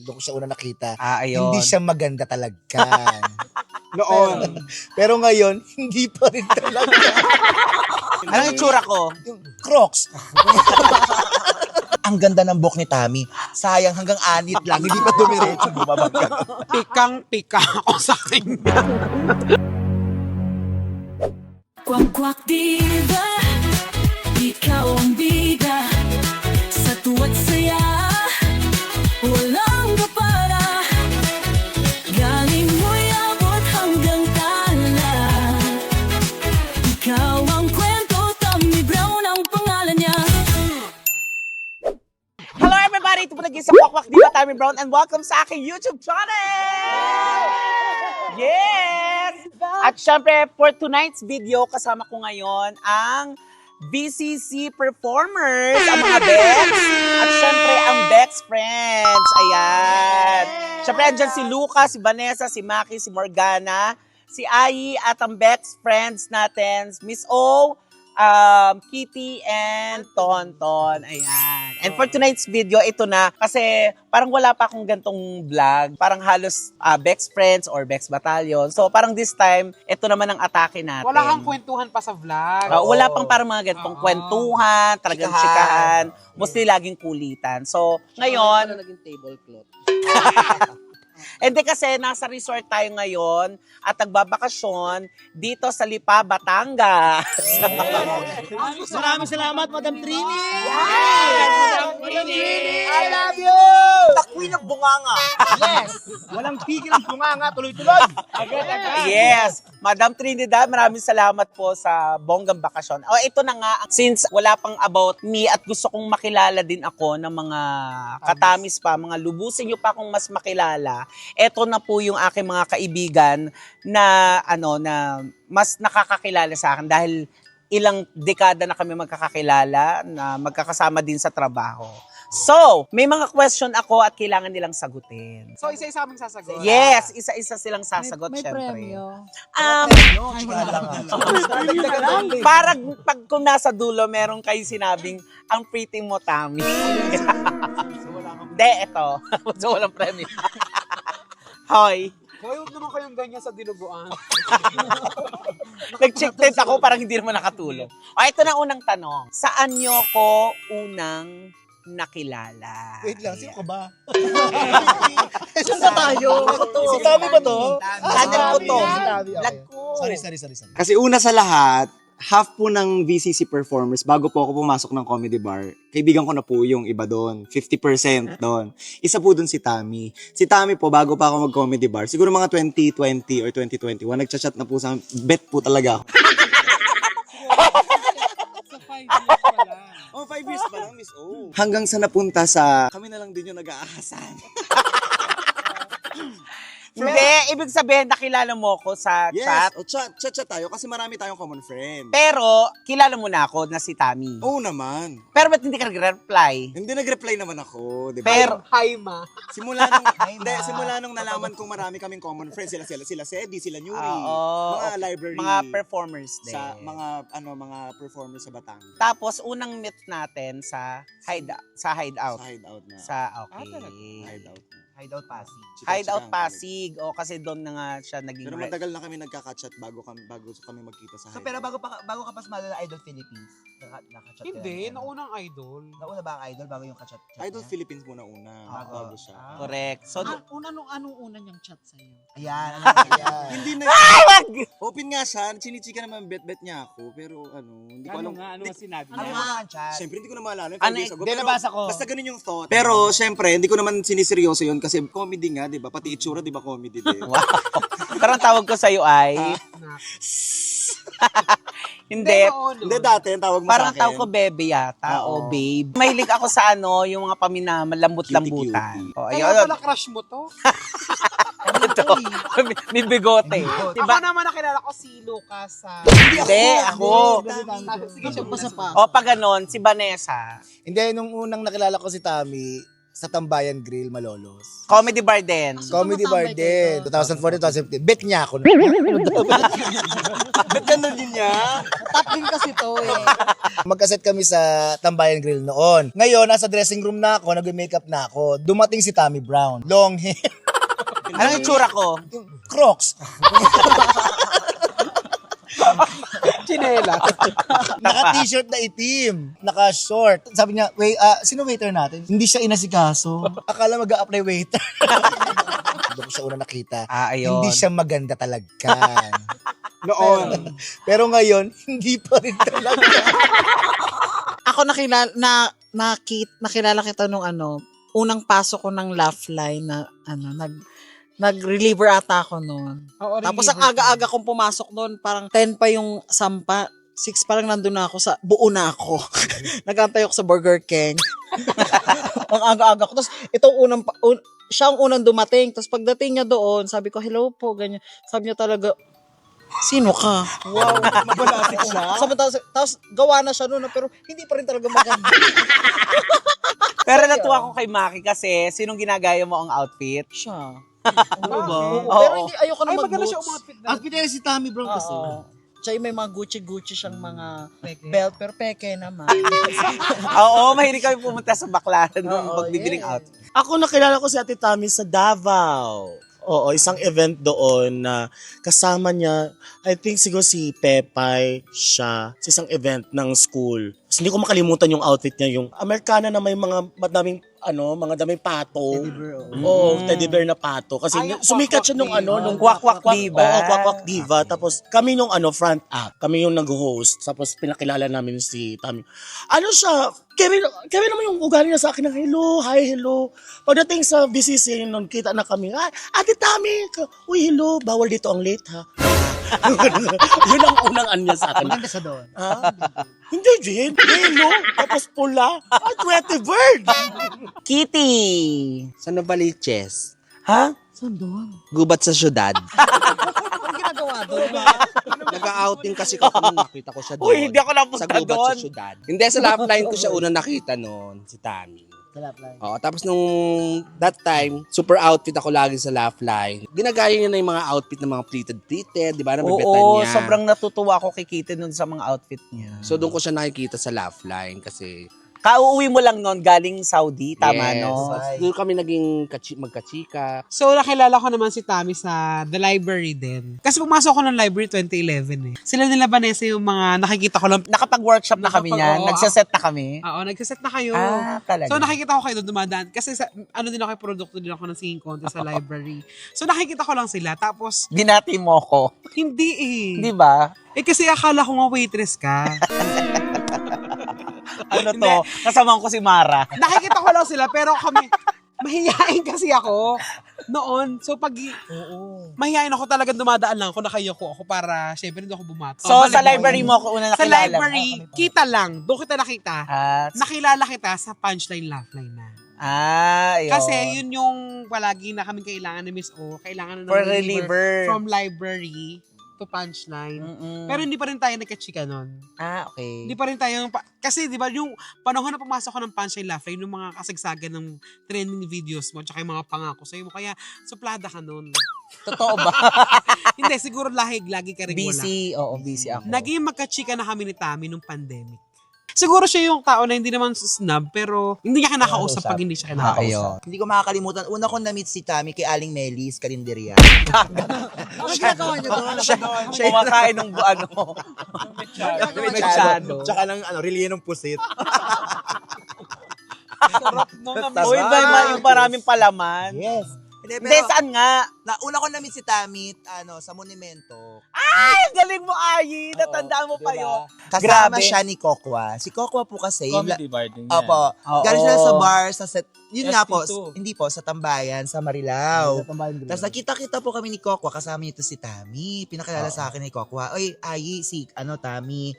Doon ko siya una nakita. Ayun. Hindi siya maganda talaga. Noon. Pero ngayon, hindi pa rin talaga. Anong itsura ko? Yung Crocs. Ang ganda ng buhok ni Tammy. Sayang hanggang anit lang. Hindi pa dumiretso bumabagay. Pikang-pika ako sa kanya. Kwak-kwak diva, ikaw ang bida. Sa tuwa't saya, walang kapara. Galing mo'y abot hanggang tala. Ikaw ang kwento, Tammy Brown ang pangalan niya. Hello everybody! Ito po naging sa Kwak-Kwak Diva, Tammy Brown, and welcome sa aking YouTube channel! Yes! At syempre, for tonight's video, kasama ko ngayon ang BCC performers, ang mga Bex, at syempre ang Bex Friends. Ayan. Syempre, andyan si Lucas, si Vanessa, si Maki, si Morgana, si Ai, at ang Bex Friends natin, Miss O, Kitty, and Tonton. Ayan. And for tonight's video, ito na. Kasi parang wala pa akong gantong vlog. Parang halos Bex Friends or Bex Battalion. So parang this time, ito naman ang atake natin. Wala kang kwentuhan pa sa vlog. Wala pang parang mga gantong kwentuhan, talagang chikahan. Mostly laging kulitan. So ngayon, naging tablecloth. hindi kasi nasa resort tayo ngayon at nagbabakasyon dito sa Lipa, Batangas. Maraming salamat, Madam Trini! Madam Trini! I love you! The queen of bunganga. Yes! Walang tigil ang bunganga, tuloy-tuloy. Yes, Madam Trinidad, maraming salamat po sa bonggang bakasyon. Ito na nga, since wala pang about me at gusto kong makilala din ako ng mga katamis pa, mga lubusin nyo pa kung mas makilala, ito na po yung aking mga kaibigan na na mas nakakakilala sa akin dahil ilang dekada na kami magkakakilala na magkakasama din sa trabaho. So, may mga question ako at kailangan nilang sagutin. So, isa-isa aming sasagot. Yes, isa-isa silang sasagot, syempre. premyo. Para pag kung nasa dulo, meron kayo sinabing, ang pretty mo, Tammy. Hindi, ito. So, walang premyo. Hoy. Hoy, huwag naman kayong ganyan sa dinuguan. Nag-check test ako, parang hindi naman nakatulong. Ito na unang tanong. Saan nyo ko unang nakilala? Wait lang, sino ka ba? Sino ba tayo? Si Tammy ba to? Channel ko to. Si Tammy, okay. Vlog ko. Sorry. Kasi una sa lahat, half po ng VCC performers, bago po ako pumasok ng comedy bar, kaibigan ko na po yung iba doon. 50% doon. Isa po doon si Tammy. Si Tammy po, bago pa ako mag-comedy bar, siguro mga 2020 or 2021, nagchat-chat na po sa akin. Bet po talaga ako. Sa 5 years pa lang. Oh, 5 years pa lang, Miss O. Hanggang sa napunta sa, kami na lang din yung nag-aahasan. Hindi, ibig sabihin, nakilala mo ko sa chat. O chat tayo kasi marami tayong common friend. Pero, kilala mo na ako na si Tammy. Oo naman. Pero ba't hindi ka nag-reply? Hindi nag-reply naman ako, di ba? Pero, Hi, ma. Simula nung nalaman kong marami kaming common friends, sila Sedi, sila Nuri, Oo, mga library, mga performers din. sa mga performers sa Batangas. Tapos, unang meet natin sa hideout. Sa hideout na. Okay. Hideout na. Hideout Pasig. Hideout Pasig. O, kasi doon na nga siya naging... Pero matagal na kami nagka-chat bago kami magkita sa So, hideout. pero bago ka pa sumali ng Idol Philippines, nakachat ka Hindi, na. naunang idol. Nauna ba ang Idol bago yung kachat? Idol Philippines muna una, bago siya. Correct. So, Anong una niyang chat sa'yo? Ayan. Hindi na, open nga siya, chinichika naman bet niya ako, pero hindi ko alam. Ano sinabi Ano nga ang chat? Siyempre, hindi ko na maalala. Ano, Hindi, nabasa ko. Basta ganun yung thought. Pero, siyempre, hindi ko naman siniseryoso yun kasi comedy nga, di ba? Pati itsura, di ba, comedy din. wow. Pero ang tawag ko sa'yo ay... Hindi. Hindi, dati, ang tawag mo Parang sa akin. tawag ko bebe yata o Oo. babe. Mahilig ako sa yung mga paminamallambot-lambutan. O, Kaya ayun. pala crush mo to. Ito. May bigote. Ako Diba? naman nakilala ko si Lucas sa... Hindi, ako. Sige, siya Basta pa. O pag ganon, si Vanessa. Hindi, nung unang nakilala ko si Tammy, sa Tambayan Grill, Malolos. Comedy bar din. Comedy bar tumatambay din. kayo 2014, 2015. Bet niya ako. Ba't ganun din niya? Top din kasi to eh. Magkaset kami sa Tambayan Grill noon. Ngayon, nasa dressing room na ako, nag-makeup na ako. Dumating si Tommy Brown. Long hair. Anong itsura ko? Crocs. Chinela. Naka-t-shirt na itim. Naka-short. Sabi niya, wait, sino waiter natin? Hindi siya inasikaso. Akala mag-a-apply waiter. Doon ko siya una nakita. Ayun. Hindi siya maganda talaga. Noon. Pero ngayon, hindi pa rin talaga. Ako nakilala kita nung unang pasok ko ng laugh line na nag-reliever ata ako noon. Oo, Tapos ang aga-aga kong pumasok noon, parang 10 pa yung sampa. 6 pa lang nandun na ako buo na ako. Nagantay ako sa Burger King. Ang aga-aga ko. Tapos siya ang unang dumating. Tapos pagdating niya doon, sabi ko, hello po, ganyan. Sabi niya talaga, sino ka? Wow, mabalasik siya. Tapos gawa na siya noon, pero hindi pa rin talaga maganda. Pero natuwa ko kay Maki kasi sinong ginagaya mo ang outfit? Siya. Ano ba? Pero hindi, ayoko na Ay, maganda mag-boots. siya umapit na. Outfit niya si Tommy Brown kasi. Oo. Tsaka may mga Gucci siyang mga belt, pero peke naman. Oo, mahilig kami pumunta sa Baclaran nung Oo, magbibiling yeah. out. Ako nakilala ko si Ate Tami sa Davao. Oo, isang event doon na kasama niya, I think siguro si Pepay siya, sa isang event ng school. Tapos hindi ko makalimutan yung outfit niya, yung Americana na may mga madaming mga daming pato. Oo, teddy bear na pato. Kasi Ay, yung sumikat siya nung Kwak-Kwak nung Kwak-Kwak Diva. Oo, Kwak-Kwak Diva. Tapos kami nung front act, kami yung nag-host. Tapos pinakilala namin si Tami. Ano siya, Kevin naman yung ugali niya sa akin ng hello, hi, hello. Pagdating sa BCC nung kita na kami, Ate Tami, uy, hello, bawal dito ang late ha. Yun ang unang anya sa akin. Maganda siya doon. Ha? Hindi, Jane. Hello. Tapos pula. Pretty bird. Kitty! Sa Novaliches. Ha? Saan doon? Gubat sa syudad. Ang ginagawa doon? Nag-outing kasi ko nung nakita ko siya doon. Uy, hindi ako Sa napunta gubat doon. sa syudad. Hindi, sa lap line ko siya unang nakita noon, si Tami. Oo, tapos nung that time, super outfit ako lagi sa laugh line. Ginagaya niya na yung mga outfit ng mga pleated, di ba? Nabibetan Oo, niya. sobrang natutuwa ako kay Kitty nun sa mga outfit niya. So doon ko siya nakikita sa laugh line kasi Kauuwi mo lang nun galing Saudi, tama yes, no? doon kami naging magkachika. So, nakilala ko naman si Tami sa The Library din. Kasi pumasok ko ng library 2011 eh. Sila nila Vanessa yung mga nakikita ko lang. Nakapag-workshop na kami niyan, Oo, nagsaset na kami. Oo, nagsaset na kayo. Talaga. So, nakikita ko kayo doon dumadaan. Kasi din ako, produkto din ako ng singing contest sa library. So, nakikita ko lang sila. Tapos, Binati mo ko. hindi eh. Di ba? Eh, kasi akala ko nga waitress ka. Ano to? Kasama ko si Mara. Nakikita ko lang sila, pero kami, mahihain kasi ako noon. So, mahihain ako talagang dumadaan lang ako, nakayoko ako para, syempre, hindi ako bumato. So, sa library mo ako una Sa nakilala. library, kita lang. Doon kita nakita. Nakilala kita sa punchline laugh line na. Ayun. Kasi yun yung palagi na kami kailangan ni Miss O. Kailangan na ng For reliever. from library to punchline. Pero hindi pa rin tayo nagkachika nun. Okay. Hindi pa rin tayo, kasi di ba yung panahon na pumasok ko ng punchline laugh line, yung mga kasagsagan ng trending videos mo, tsaka yung mga pangako sa'yo mo, kaya suplada ka nun. Totoo ba? Hindi, siguro lagi ka rin wala. Busy. Oo, busy ako. Naging magkachika na kami ni Tami nung pandemic. Siguro siya yung tao na hindi naman snob, pero hindi niya kinakausap pag hindi siya kinakausap. Ayun. Hindi ko makakalimutan. Una ko na-meet si Tommy kay Aling Melis, Karinderia. Ano ginagawa niyo doon? Kumakain ng mechado. Tsaka ng reliye ng pusit. Uy, ba yung maraming palaman? Yes. Hindi, saan nga? Una ko na-meet si Tommy sa Monumento. Ay, ang galing mo, Ayi. Natandaan mo pa yun. Kasama Grabe. siya ni Kokwa. Si Kokwa po kasi, Comedy bar din yan. Opo. Oo. Galing sila sa bar, sa set. Yun nga po, ST2. hindi po, sa Tambayan, sa Marilao. Tapos nakita-kita po kami ni Kokwa, kasama niyo to si Tami. Pinakilala sa akin ni Kokwa, oy, Ayi, si Tami,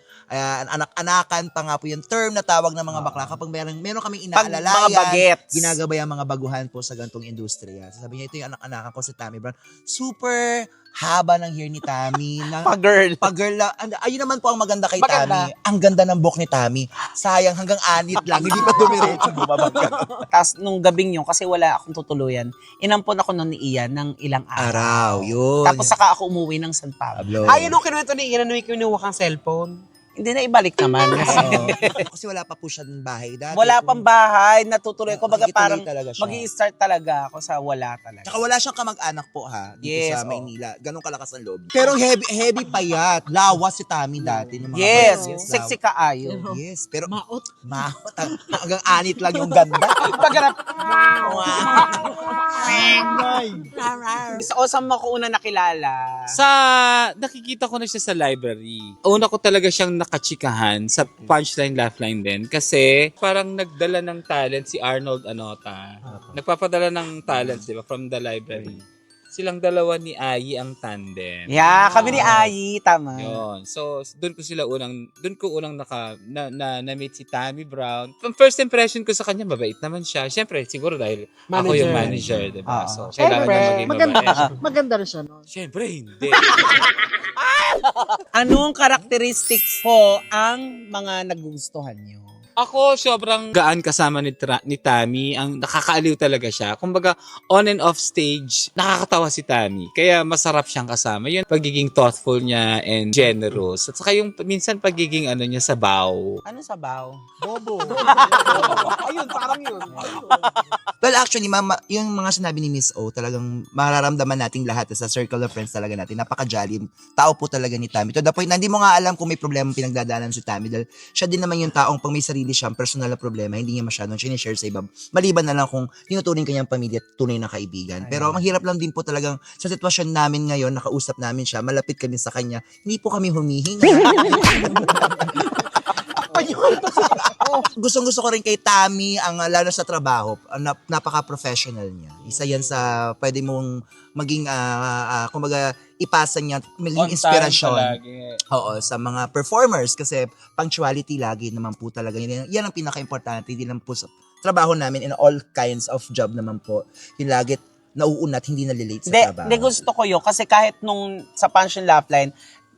anak-anakan pa nga po yung term na tawag ng mga bakla. Kapag meron kaming Pag inaalalayan, mga bagets. ginagabay ang mga baguhan po sa gantong industriya. Sabi niya, ito yung anak-anakan ko si Tami Brown. Super haba ng hair ni Tami. Tami. Pa-girl. Pag-girl lang. Ayun naman po ang maganda kay Maganda. Tami. Ang ganda ng buhok ni Tami. Sayang hanggang anit lang. Hindi pa dumiretso bumabag. Tapos nung gabing yun, kasi wala akong tutuluyan, inampon ako nun ni Ian ng ilang Araw, yun. Tapos saka ako umuwi ng San Pablo. Pablo. Ay, ano kinuwento ni Ian na may kinuha kang cellphone? Hindi na ibalik naman. Kasi Kasi wala pa po siya ng bahay dati. wala pang bahay, natutuloy ko. Baga Makikituloy parang talaga siya. mag-i-start talaga ako sa wala talaga. Tsaka wala siyang kamag-anak po ha, dito Yes, sa oo. Maynila. Ganun kalakas ang loob. Pero heavy payat. Lawas si Tami dati. Nung mga Yes, bata. sexy kaayo. Yes, pero maot. Hanggang anit lang yung ganda. Pagharap. O saan mo ko una nakilala? Sa nakikita ko na siya sa library. Una ko talaga siyang nakachikahan sa Punchline Laugh-Line din kasi parang nagdala ng talent si Arnold Anota. Nagpapadala ng talents, di ba, from the library. Silang dalawa ni Ayi ang tandem. Yeah, kami ni Ayi, tama. Yun. So, doon ko unang na-meet si Tammy Brown. From first impression ko sa kanya, mabait naman siya. Siyempre, siguro dahil ako yung manager, di ba? So, kailangan niya maging mabait. Maganda rin siya, no? Siyempre, hindi. Anong characteristics ko ang mga nagugustuhan niyo? Ako, sobrang gaan kasama ni Tammy. Ang nakakaaliw talaga siya. Kumbaga, on and off stage, nakakatawa si Tammy. Kaya masarap siyang kasama. Yun, pagiging thoughtful niya and generous. At saka yung minsan pagiging niya sabaw. Ano sabaw? Bobo. Ayun, parang yun. Well, actually, mama, yung mga sinabi ni Miss O, talagang mararamdaman nating lahat sa circle of friends talaga natin. Napaka-jolly. Tao po talaga ni Tammy. To the point na hindi mo nga alam kung may problema pinagdadaanan si Tammy dahil siya din naman yung taong pang may sarili siyang personal na problema, hindi niya masyadong sinishare sa iba. Maliban na lang kung tinuturing kanyang pamilya at tunay na kaibigan. Pero mahirap lang din po talagang sa sitwasyon namin ngayon, nakausap namin siya, malapit kami sa kanya, hindi po kami humihinga. Gustong-gusto ko rin kay Tammy ang lalo sa trabaho, napaka-professional niya. Isa yan sa pwede mong maging kumbaga ipasa niya maging inspirasyon. Oo, sa mga performers kasi punctuality lagi naman po talaga. Yan ang pinaka-importante, hindi lang po sa trabaho namin in all kinds of job naman po. Yung lagi nauunat, hindi nalilate sa trabaho. Hindi gusto ko yun kasi kahit nung sa Punchline Laugh-Line,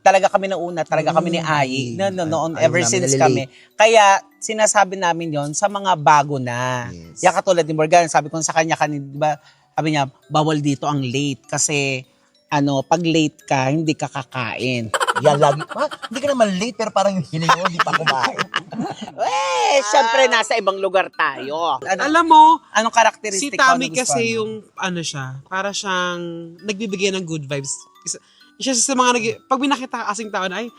talaga kami nauna, talaga kami ni Ayi. Noon, Ayaw ever namin since nalilate. kami. Kaya sinasabi namin yon sa mga bago na. Yes. Yan katulad ni Morgan, sabi ko sa kanya kanina, di ba, sabi niya, bawal dito ang late kasi pag late ka, hindi ka kakain. Yan lagi. Hindi ka naman late pero parang yung hiling mo, hindi pa kumain. Syempre nasa ibang lugar tayo. Alam mo, Anong si karakteristik Tammy ko? kasi yung, siya, para siyang nagbibigay ng good vibes. Isa sa mga pag binakita ka kasing tao na, ay,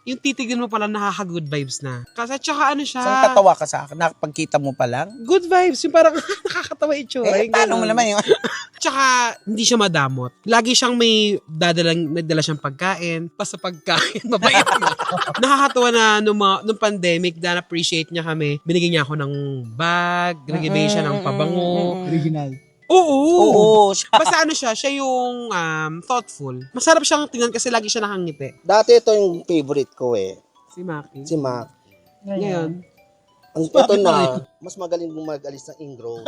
yung titignan mo pala nakaka-good vibes na. Kasi at saka siya, Saan tatawa ka sa akin? Nakapagkita mo pa lang? good vibes, yung parang nakakatawa itsura. yung Paano mo ganun. naman yun? Tsaka, hindi siya madamot. Lagi siyang may dala siyang pagkain. Basta pagkain, mabait na. Nakakatawa na nung pandemic, na-appreciate niya kami. Binigyan niya ako ng bag, nag-ibigay siya ng pabango. Original. Oo. Oo. Basta siya yung thoughtful. Masarap siyang tingnan kasi lagi siya nakangiti. Dati ito yung favorite ko Si Maki. si Mac. Ngayon. Ito na, mas magaling mag-alis ng ingrown.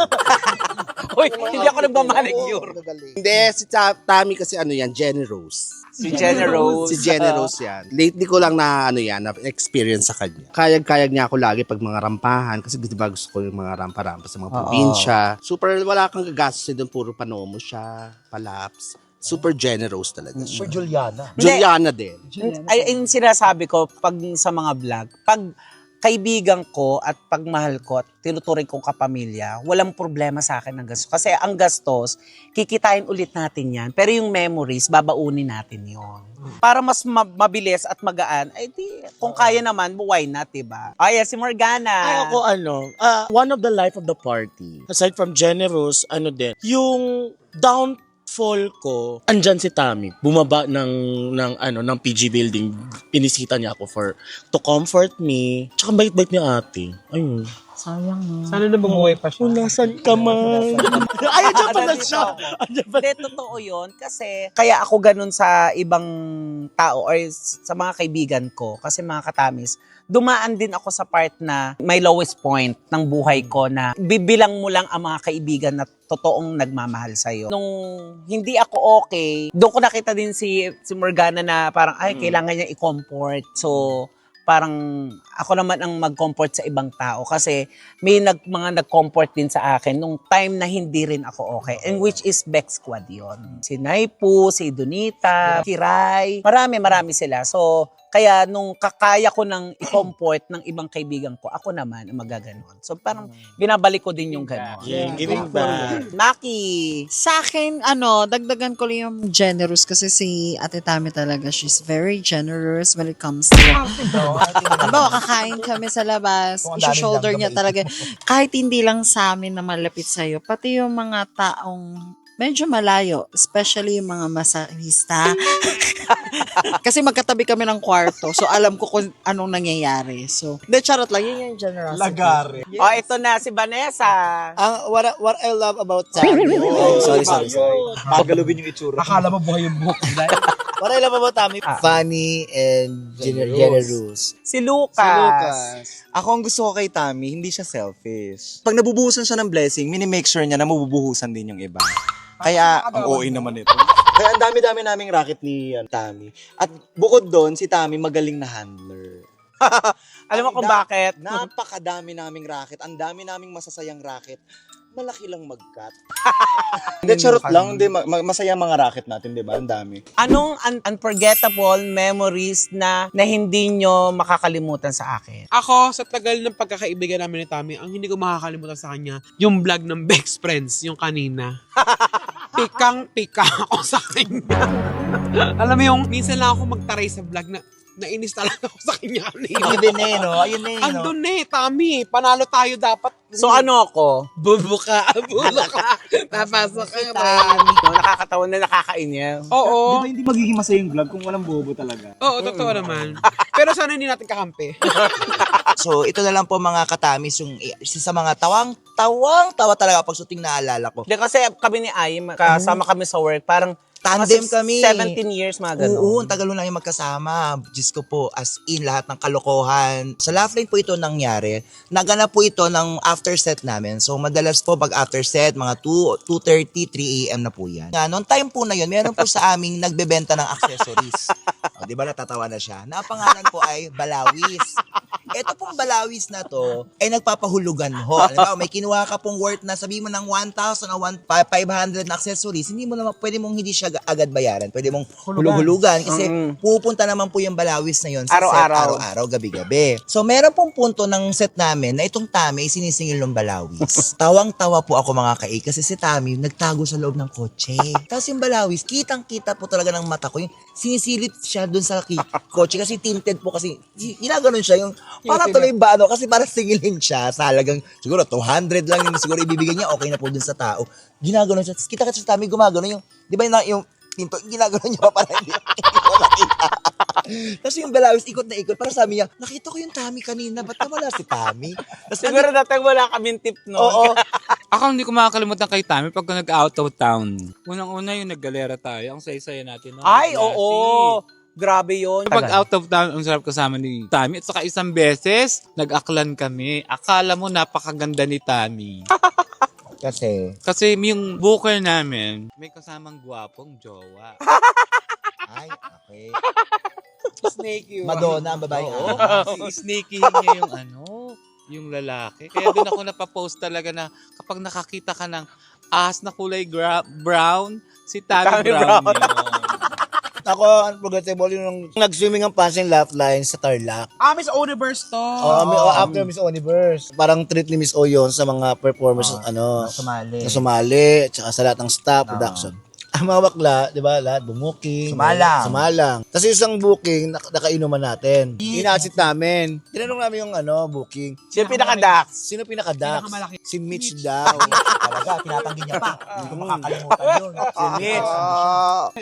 Uy, hindi ako nagmamanicure. Hindi, si Tammy kasi yan, generous. Si Generous. Si generous yan. Lately ko lang na-experience sa kanya. Kayag-kayag niya ako lagi pag mga rampahan kasi di ba gusto ko yung mga rampa-rampa sa mga probinsya. Super, wala kang gagastos doon, puro panomo siya, palaps. Super generous talaga siya. For Juliana. Juliana din. Ay, yung sinasabi ko, pag sa mga vlog, pag kaibigan ko at pagmahal ko at tinuturing kong kapamilya, walang problema sa akin ang gastos. Kasi ang gastos, kikitain ulit natin yan. Pero yung memories, babaunin natin yon. Para mas mabilis at magaan, ay di, kung kaya naman, why not, diba? Ay, si Morgana. Ay, ako one of the life of the party, aside from generous, din, yung downfall ko, andyan si Tammy, bumaba ng PG building, pinisita niya ako to comfort me, tsaka bait-bait niya ate. Ayun. Sayang, no? Sana na bumuhay pa siya. Kung nasan ka man. Ay, andyan pala siya. Hindi, totoo yun. Kasi, kaya ako ganun sa ibang tao or sa mga kaibigan ko, kasi mga katamis, dumaan din ako sa part na may lowest point ng buhay ko na bibilang mo lang ang mga kaibigan na totoong nagmamahal sa'yo. Nung hindi ako okay, doon ko nakita din si Morgana na parang, ay, kailangan niya i-comfort. So, parang ako naman ang mag-comfort sa ibang tao kasi may mga nag-comfort din sa akin nung time na hindi rin ako okay. And which is Bex Squad yun. Si Naipu, si Donita, si Rai, marami sila. So, kaya nung kakaya ko ng i-comfort ng ibang kaibigan ko, ako naman ang magaganon. So parang binabalik ko din yung ganon. Giving back. Maki! Sa akin, dagdagan ko lang yung generous kasi si Ate Tami talaga, she's very generous when it comes to, diba, kakain kami sa labas, shoulder niya talaga, kahit hindi lang sa amin na malapit sa'yo, pati yung mga taong medyo malayo, especially yung mga masahista. Kasi magkatabi kami ng kwarto, so alam ko kung anong nangyayari. So, charot lang, yun yung generosity. Lagare. Oh, ito na si Vanessa. What I love about Tami. Sorry. Pagalubin yung itsura. Akala mo buhay yung buhok. What I love about Tami, funny and generous. Si Lucas. Ako ang gusto ko kay Tami, hindi siya selfish. Pag nabubuhusan siya ng blessing, minimake sure niya na mabubuhusan din yung iba. Kaya, ang OA naman ito. Kaya ang dami-dami naming racket ni Tami. At bukod doon, si Tami magaling na handler. Alam mo kung bakit? Napakadami naming racket. Ang dami naming masasayang racket. Malaki lang mag-cut. Hindi, charot lang. Hindi, masaya mga racket natin, di ba? Ang dami. Anong unforgettable memories na hindi nyo makakalimutan sa akin? Ako, sa tagal ng pagkakaibigan namin ni Tami, ang hindi ko makakalimutan sa kanya, yung vlog ng Bex Friends, yung kanina. Pikang-pika ako sa kanya. Alam mo yung, minsan lang ako magtaray sa vlog na nainis talaga ako sa kanya. Ayun eh, no? Ayun eh, no? Andun eh, Tami. Panalo tayo dapat. So ano ako? Bubuka. Napasok ka ba? No, nakakatawa na nakakainis. Oo. Hindi magiging masaya yung vlog kung walang bobo talaga. Oo, totoo naman. Pero sana hindi natin kakampi. So, ito na lang po mga katamis, yung isa sa mga tawa talaga pag shooting naalala ko. Di kasi kami ni Ay, kasama kami sa work, parang Tandem kami. 17 years, mga ganun. Oo, ang tagal na yung magkasama. Diyos ko po, as in, lahat ng kalokohan. Sa Laugh Line po ito nangyari. Naganap po ito ng after set namin. So, madalas po pag after set, mga 2:30, 3 a.m. na po yan. Noong time po na yun, meron po sa aming nagbebenta ng accessories. O, di ba natatawa na siya? Na ang pangalan po ay Balawis. Ito pong Balawis na to, ay nagpapahulugan ho. Alam mo, may kinuha ka pong worth na sabi mo ng 1,000 o 500 na accessories, hindi mo naman, pwede mong hindi siya agad bayaran. Pwede mong hulugan kasi pupunta naman po yung Balawis na yun sa Araw-araw. set, araw-araw, gabi-gabi. So, meron pong punto ng set namin na itong Tami ay sinisingil ng Balawis. Tawang-tawa po ako mga kai kasi si Tami nagtago sa loob ng kotse. Tapos yung Balawis, kitang-kita po talaga ng mata ko. Yung sinisilip siya dun sa kotse kasi tinted po kasi ginaganon siya yung parang tuloy ba ano kasi parang singilin siya sa halagang siguro 200 lang yung siguro ibibigay niya, okay na po dun sa tao. Ginaganon siya. Tapos kita-kita sa Tami gumaganon yung, di ba yung pinto, ginaganon niya pa para hindi ko nakita. Tapos yung Balawis ikot na ikot, para sabi niya, nakita ko yung Tami kanina, ba't nawala si Tami? Tapos Siguro dati wala kaming tip, no? oo. Ako hindi ko makakalimutan kay Tami pag nag-out of town. Unang-una yung naggalera tayo. Ang saya-saya natin. No? Ay, oo. Grabe yun. Pag out of town, ang sarap kasama ni Tami. At saka isang beses, nag-aklan kami. Akala mo napakaganda ni Tami. Kasi yung booker namin, may kasamang gwapong jowa. Ay, okay. Snake yun. Madonna ang babae. Si-snaking niya yung yung lalaki. Kaya doon ako napapost talaga na kapag nakakita ka ng ahas na kulay brown, si Tami Brown yun. Ako, unforgettable yung nag-swimming ang Pansin Laugh Line sa Tarlac. Miss Universe to. After Miss Universe. Parang treat ni Miss O yun sa mga performers Sumali. na sumali, tsaka sa lahat ng staff, production. Ang mga bakla, di ba, lahat bumuking. Sumalang. Tapos isang booking, nakainuman natin. Inasit namin. Tinanong namin yung booking. Sino pinaka-dax? Sino pinaka-dax? Pinakamalaki. Si Mitch daw. Talaga, tinatanggi niya pa. Hindi ko makakalimutan yun. Si Mitch.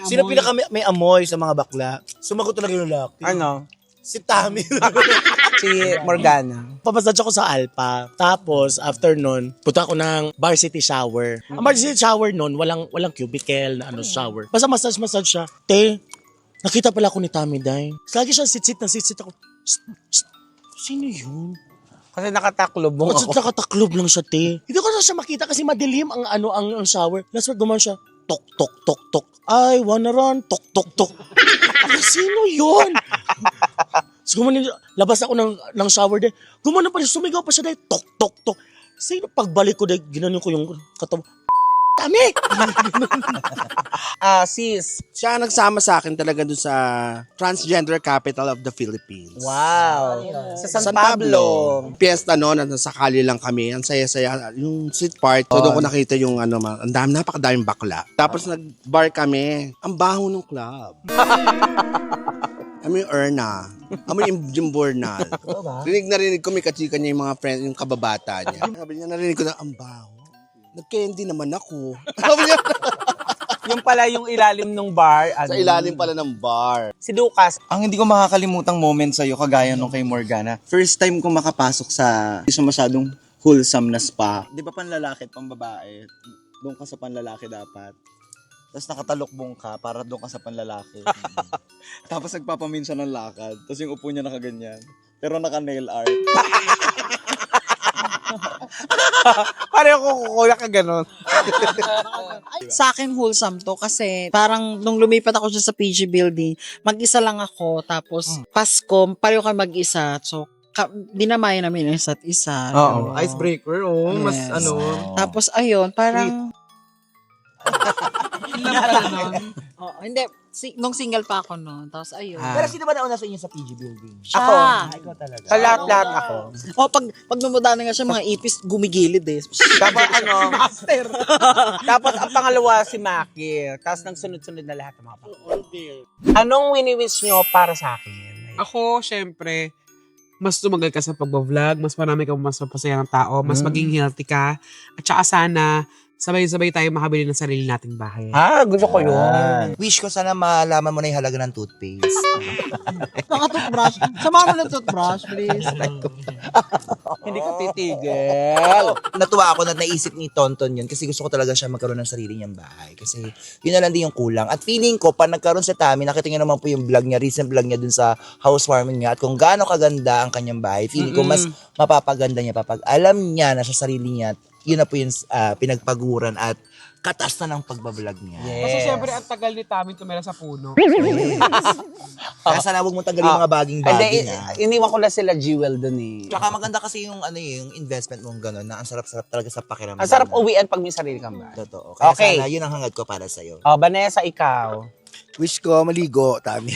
Sino pinaka may amoy sa mga bakla? Sumagot talaga yung lalaki. Ano? Si Tami. Si Morgana. Papasage ako sa Alpa. Tapos, after nun, punta ako ng varsity shower. Ang varsity shower nun, walang cubicle na shower. Basta massage siya. Te, nakita pala ako ni Tami Day. Lagi siya sit-sit ako. Sino yun? Kasi nakataklob mo Kasi ako. nakataklob lang siya, te. Hindi ko na siya makita kasi madilim ang shower. Last word, gumawa siya, tok, tok, tok, tok. I wanna run, tok, tok, tok. Sino yun? So, labas ako ng shower din. Gumano pa rin, sumigaw pa siya dahil, tok, tok, tok. Sino pagbalik ko dahil ginanon ko yung katawa. Dami! Sis. Siya nagsama sa akin talaga doon sa Transgender Capital of the Philippines. Wow. Sa San Pablo. Fiesta no, nasakali lang kami. Ang saya-saya. Yung street part, so doon ko nakita yung ang napakadaming bakla. Tapos nag-bar kami. Ang baho ng club. Amoy yung Erna. Amoy yung Jimbornal. Rinig ko may kachika niya yung mga friend, yung kababata niya. Sabi niya, narinig ko na, ang baho. Nag-candy naman ako. Sabi niya, Yung pala yung ilalim ng bar. sa ilalim pala ng bar. Si Lucas. Ang hindi ko makakalimutang moment sa'yo, kagaya nung kay Morgana, first time ko makapasok sa isa masyadong wholesome na spa. Di ba panlalaki at pambabae? Doon ka sa panlalaki dapat. Tapos nakatalokbong ka para doon ka sa panlalaki. Tapos nagpapaminsan ng lakad. Tapos yung upo niya nakaganyan. Pero naka-nail art. Pareho ko kukuha ka ganun. Sa akin wholesome to kasi parang nung lumipat ako dyan sa PG building, mag-isa lang ako tapos Pasko, pareho kami mag-isa. So, dinamayan namin ang isa't isa. Oo. Diba? Icebreaker, Mas Yes. ano. Tapos ayun, parang hindi, nung single pa ako noon. Tapos ayun. Pero sino ba nauna sa inyo sa PG building? Siya. Ako. Ikaw talaga. Sa lahat-lahat ako. Pag namudaan na nga siya, mga ipis gumigilid eh. Tapos Tapos ang pangalawa si Maki. Tapos nang sunod-sunod na lahat ng mga Anong wini-wish nyo para sa akin? Ako, syempre, mas tumagal ka sa pag-vlog, mas marami ka mas mapasaya ng tao, mas maging healthy ka, at saka sana, sabay-sabay tayo makabili ng sarili nating bahay. Gusto ko yun. Wish ko sana malaman mo na yung halaga ng toothpaste. Naka-toothbrush. Sama mo ng toothbrush, please. Hindi ka titigil. Natuwa ako na naisip ni Tonton yun kasi gusto ko talaga siya magkaroon ng sarili niyang bahay. Kasi yun na lang din yung kulang. At feeling ko, pag nagkaroon sa Tami, nakita niyo naman po yung vlog niya, recent vlog niya dun sa housewarming niya at kung gaano kaganda ang kanyang bahay, feeling ko mas mapapaganda niya pag alam niya na sa sarili niya, yun na po yung pinagpaguran at katas na ng pagbablog niya. Kasi syempre, ang tagal ni Tami tumira sa puno. Kaya sana huwag mong tanggalin yung mga baging-baging Hindi, niya. iniwan ko na sila Jewel dun eh. Tsaka maganda kasi yung yung investment mong gano'n na ang sarap-sarap talaga sa pakiramdam. Ang sarap uwian pag may sarili kang bahay. Totoo. Kaya Okay. sana yun ang hangad ko para sa'yo. Vanessa, ikaw. Wish ko maligo, Tami.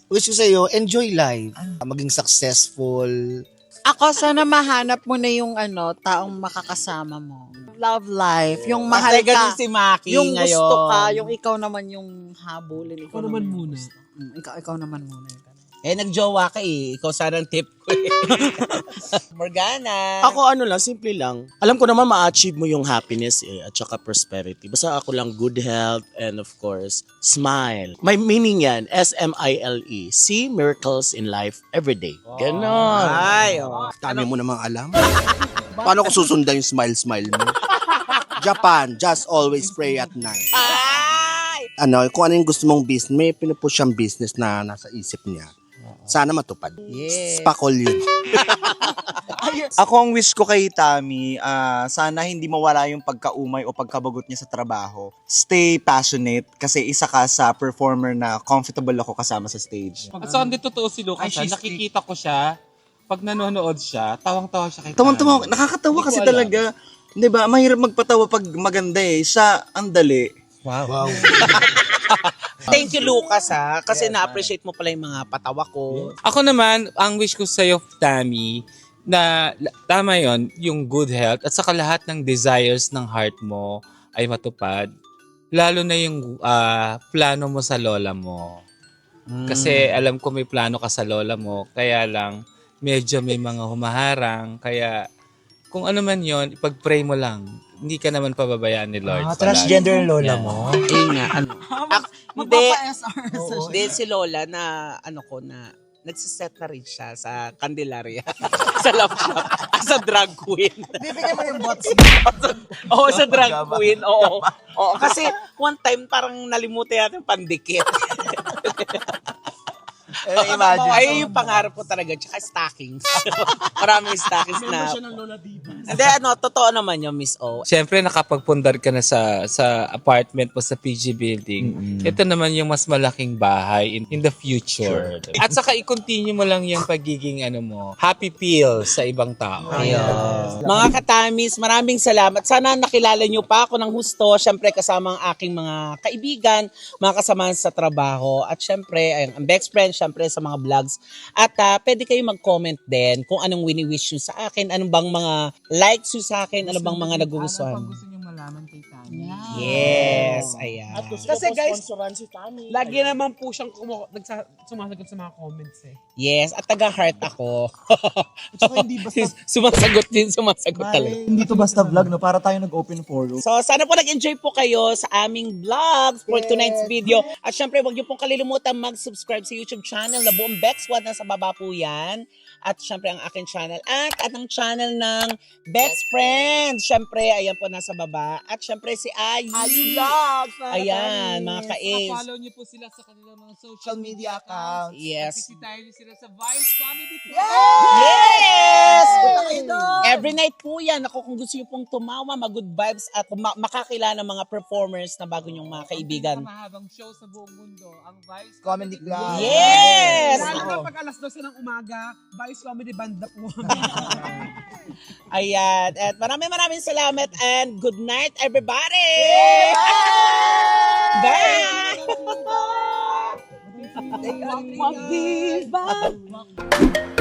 Wish ko sa'yo, enjoy life. Maging successful. Ako, sana mahanap mo na yung taong makakasama mo. Love life. Yung mahal Kasi ganun ka. si Maki Yung ngayon. gusto ka. Yung ikaw naman yung habulin. Ikaw naman yung muna. gusto. Ikaw naman muna. Nagjowa ka eh. Ikaw sana ang tip ko eh. Morgana. Ako simple lang. Alam ko naman ma-achieve mo yung happiness at saka prosperity. Basta ako lang good health and of course, smile. May meaning yan, S-M-I-L-E. See miracles in life every day. Ganon. Ay, Dami mo namang alam. Paano ko susundan yung smile-smile mo? Japan, just always pray at night. Kung ano yung gusto mong business, may pinupush siyang business na nasa isip niya. Sana matupad. Yes. Spakol yun. Ako ang wish ko kay Tami, sana hindi mawala yung pagkaumay o pagkabagot niya sa trabaho. Stay passionate kasi isa ka sa performer na comfortable ako kasama sa stage. At so, hindi totoo si Lucas. Nakikita ko siya, pag nanonood siya, tawang-tawa siya kay Tawang-tawa, Tami. nakakatawa Hindi ko kasi alam. talaga. 'Di ba? Mahirap magpatawa pag maganda eh. Siya ang dali. Wow. Thank you, Lucas, ha? Kasi na-appreciate mo pala yung mga patawa ko. Ako naman, ang wish ko sa'yo, Tami, na tama yon yung good health at saka lahat ng desires ng heart mo ay matupad. Lalo na yung plano mo sa lola mo. Kasi alam ko may plano ka sa lola mo, kaya lang medyo may mga humaharang. Kaya kung ano man yon, ipag-pray mo lang. Hindi ka naman pababayaan ni Lord. palagi. Transgender yung lola Yan. mo? Nga, Hindi, Magpapa-SR. hindi si Lola na, nagsiset na rin siya sa Candelaria. Sa love shop. As a drag queen. Bibigyan mo yung bots. Oo, sa drag queen. Oo. Oo, kasi one time parang nalimutan yata yung pandikit. Imagine. Ay, yung pangarap ko talaga. Tsaka stockings. Maraming stockings na. Hindi, totoo naman yung Miss O. Siyempre, nakapagpundar ka na sa apartment mo sa PG Building. Ito naman yung mas malaking bahay in the future. At saka i-continue mo lang yung pagiging happy feel sa ibang tao. Mga katamis, maraming salamat. Sana nakilala nyo pa ako ng husto. Siyempre, kasama ang aking mga kaibigan, mga kasamahan sa trabaho. At siyempre, ang best friend, siyempre sa mga vlogs. At pwede kayo mag-comment din kung anong wini-wish nyo sa akin, anong bang mga likes nyo sa akin, ano bang mga nagugustuhan. gusto nyo malaman kay Tami? Yes, ayan. At gusto Kasi ko guys, sponsoran si Tami. Lagi naman po siyang sumasagot sa mga comments eh. Yes, at taga-heart ako. Tsaka hindi basta, Sumasagot talaga. hindi to basta vlog, no? Para tayo nag-open forum. So, sana po nag-enjoy po kayo sa aming vlogs for tonight's video. At syempre, huwag niyo pong kalilimutan mag-subscribe sa YouTube channel na buong Bex Squad. Nasa baba po yan. At syempre, ang aking channel. At ang channel ng Bex Friends. Syempre, ayan po nasa baba. At syempre, si Ayi. Vlogs! Ayan, mga ka-A's. Follow niyo po sila sa kanilang mga social media account. Yes. Bisitahin niyo sila sa Vice Comedy Club. Yes! Punta kayo doon! Every night po yan. Ako, kung gusto niyo pong tumawa, mag-good vibes at makakilala ng mga performers na bago niyong mga kaibigan. Mahabang show sa buong mundo, ang Vice Comedy Club. Yes! Lalo na Oo. pag alas 12 ng umaga, Vice Comedy Banda po. Ayan. At maraming salamat and good night, everybody! Bye! Bye! Bye!